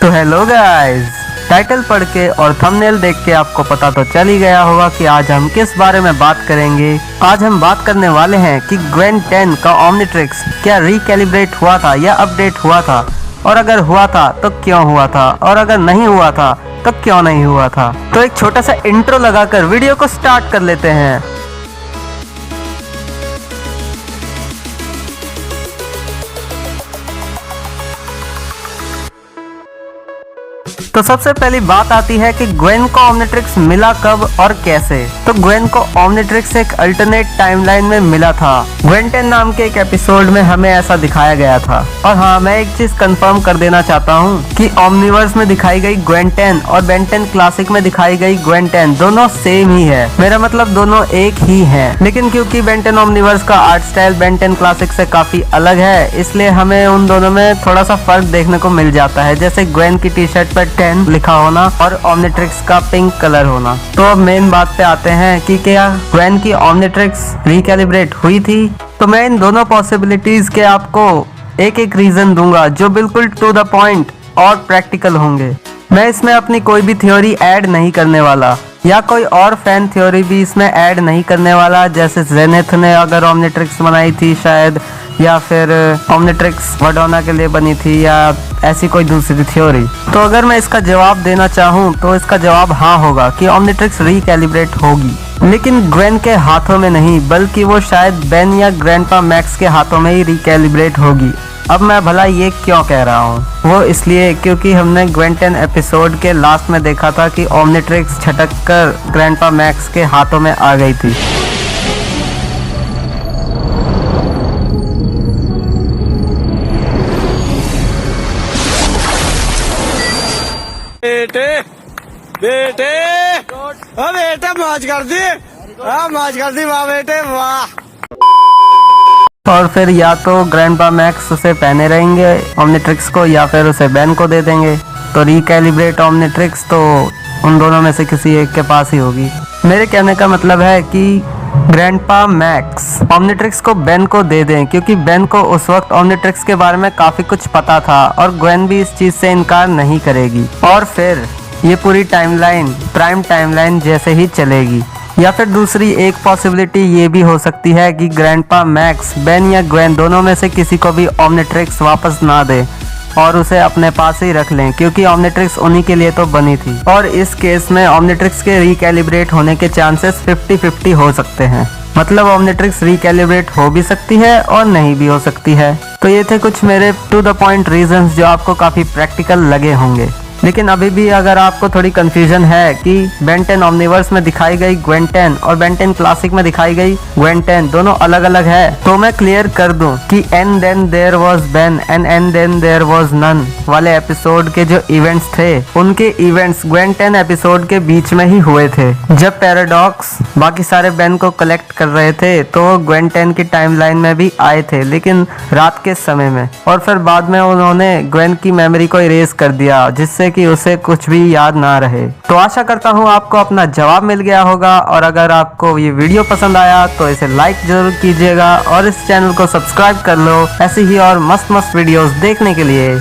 तो hello guys, title पढ़ के और थंबनेल देख के आपको पता तो चल ही गया होगा कि आज हम किस बारे में बात करेंगे। आज हम बात करने वाले हैं कि ग्वेन 10 का ओमनिट्रिक्स क्या रिकैलिब्रेट हुआ था या अपडेट हुआ था, और अगर हुआ था तो क्यों हुआ था, और अगर नहीं हुआ था तो क्यों नहीं हुआ था। तो एक छोटा सा इंट्रो लगाकर वीडियो को स्टार्ट कर लेते हैं। तो सबसे पहली बात आती है कि ग्वेन को ओमनिट्रिक्स मिला कब और कैसे। तो ग्वेन को ओमनिट्रिक्स एक अल्टरनेट टाइमलाइन में मिला था। ग्वेन 10 नाम के एक एपिसोड में हमें ऐसा दिखाया गया था। और हाँ, मैं एक चीज कंफर्म कर देना चाहता हूँ कि ओमनिवर्स में दिखाई गई ग्वेन 10 और बेन 10 क्लासिक में दिखाई गई ग्वेन 10 दोनों सेम ही है। मेरा मतलब दोनों एक ही है, लेकिन क्योंकि बेन 10 ओमनिवर्स का आर्ट स्टाइल बेन 10 क्लासिक से काफी अलग है, इसलिए हमें उन दोनों में थोड़ा सा फर्क देखने को मिल जाता है। जैसे ग्वेन की टी शर्ट पर 10 लिखा होना और ओमनिट्रिक्स का पिंक कलर होना। तो अब मेन बात पे आते हैं कि क्या ग्वेन की ओमनिट्रिक्स रिकैलिब्रेट हुई थी। तो मैं इन दोनों पॉसिबिलिटीज के आपको एक एक रीजन दूंगा जो बिल्कुल टू द पॉइंट और प्रैक्टिकल होंगे। मैं इसमें अपनी कोई भी थ्योरी ऐड नहीं करने वाला या कोई और फैन थ्योरी भी इसमें ऐड नहीं करने वाला, जैसे जेनेथ ने अगर ओमनिट्रिक्स बनाई थी शायद, या फिर ओमनिट्रिक्स वडोना के लिए बनी थी, या ऐसी कोई दूसरी थ्योरी। तो अगर मैं इसका जवाब देना चाहूँ तो इसका जवाब हाँ होगा कि ओमनिट्रिक्स रिकैलिब्रेट होगी, लेकिन ग्वेन के हाथों में नहीं, बल्कि वो शायद बेन या ग्रैंडपा मैक्स के हाथों में ही रिकैलिब्रेट होगी। अब मैं भला ये क्यों कह रहा हूँ, वो इसलिए क्योंकि हमने ग्वेन 10 एपिसोड के लास्ट में देखा था कि ओमनिट्रिक्स छटक कर ग्रैंडपा मैक्स के हाथों में आ गई थी। बेटे बेटे हाँ बेटे मौज कर दी, हाँ मौज कर दी, वाह बेटे वाह। और फिर या तो ग्रैंडपा मैक्स उसे पहने रहेंगे ओमनिट्रिक्स को, या फिर उसे बेन को दे देंगे। तो रिकैलिब्रेट ओमनिट्रिक्स तो उन दोनों में से किसी एक के पास ही होगी। मेरे कहने का मतलब है कि ग्रैंडपा मैक्स ओमनिट्रिक्स को बेन को दे दें, क्योंकि बेन को उस वक्त ओमनिट्रिक्स के बारे में काफी कुछ पता था और ग्वेन भी इस चीज से इनकार नहीं करेगी, और फिर ये पूरी टाइमलाइन प्राइम टाइमलाइन जैसे ही चलेगी। या फिर दूसरी एक पॉसिबिलिटी ये भी हो सकती है कि ग्रैंडपा मैक्स बेन या ग्वेन दोनों में से किसी को भी ओमनिट्रिक्स वापस ना दे और उसे अपने पास ही रख लें, क्योंकि ओमनिट्रिक्स उन्हीं के लिए तो बनी थी। और इस केस में ओमनिट्रिक्स के रिकैलिब्रेट होने के चांसेस 50-50 हो सकते हैं। मतलब ओमनिट्रिक्स रिकैलिब्रेट हो भी सकती है और नहीं भी हो सकती है। तो ये थे कुछ मेरे टू द पॉइंट रीजंस जो आपको काफी प्रैक्टिकल लगे होंगे। लेकिन अभी भी अगर आपको थोड़ी कंफ्यूजन है कि बेन 10 ओमनिवर्स में दिखाई गई ग्वेन 10 और बेन 10 क्लासिक में दिखाई गई ग्वेन 10 दोनों अलग अलग है, तो मैं क्लियर कर दूं कि and then there was Ben and then there was none वाले एपिसोड के जो इवेंट्स थे, उनके इवेंट्स ग्वेन 10 एपिसोड के बीच में ही हुए थे। जब पैराडॉक्स बाकी सारे बेन को कलेक्ट कर रहे थे तो वो ग्वेन 10 की टाइमलाइन में भी आए थे, लेकिन रात के समय में। और फिर बाद में उन्होंने ग्वेन की मेमोरी को इरेज कर दिया, जिससे कि उसे कुछ भी याद ना रहे। तो आशा करता हूँ आपको अपना जवाब मिल गया होगा, और अगर आपको ये वीडियो पसंद आया तो इसे लाइक जरूर कीजिएगा और इस चैनल को सब्सक्राइब कर लो ऐसी ही और मस्त वीडियोस देखने के लिए।